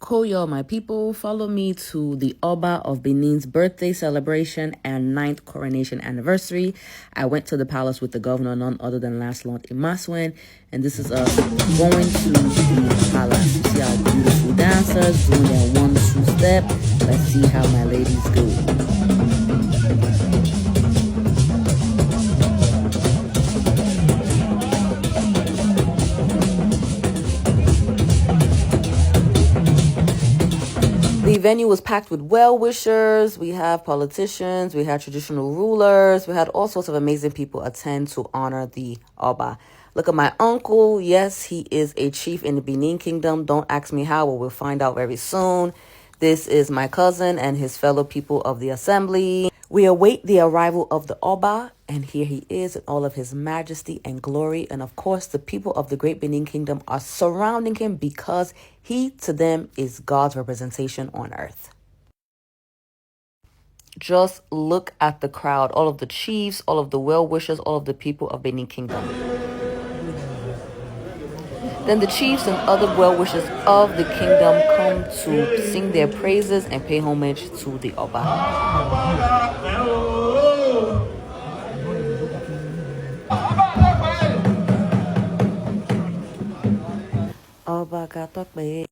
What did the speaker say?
Koyo, my people, follow me to the Oba of Benin's birthday celebration and 9th coronation anniversary. I went to the palace with the governor, none other than last Lord Imaswen, and this is us going to the palace. You see our beautiful dancers doing their 1-2 step. Let's see how my ladies go. The venue was packed with well-wishers. We have politicians, we had traditional rulers, we had all sorts of amazing people attend to honor the Oba. Look at my uncle. Yes, he is a chief in the Benin Kingdom. Don't ask me how, but we'll find out very soon. This is my cousin and his fellow people of the assembly. We await the arrival of the Oba, and here he is in all of his majesty and glory. And of course, the people of the great Benin Kingdom are surrounding him because he, to them, is God's representation on earth. Just look at the crowd, all of the chiefs, all of the well-wishers, all of the people of Benin Kingdom. Then the chiefs and other well-wishers of the kingdom come to sing their praises and pay homage to the Oba. Oba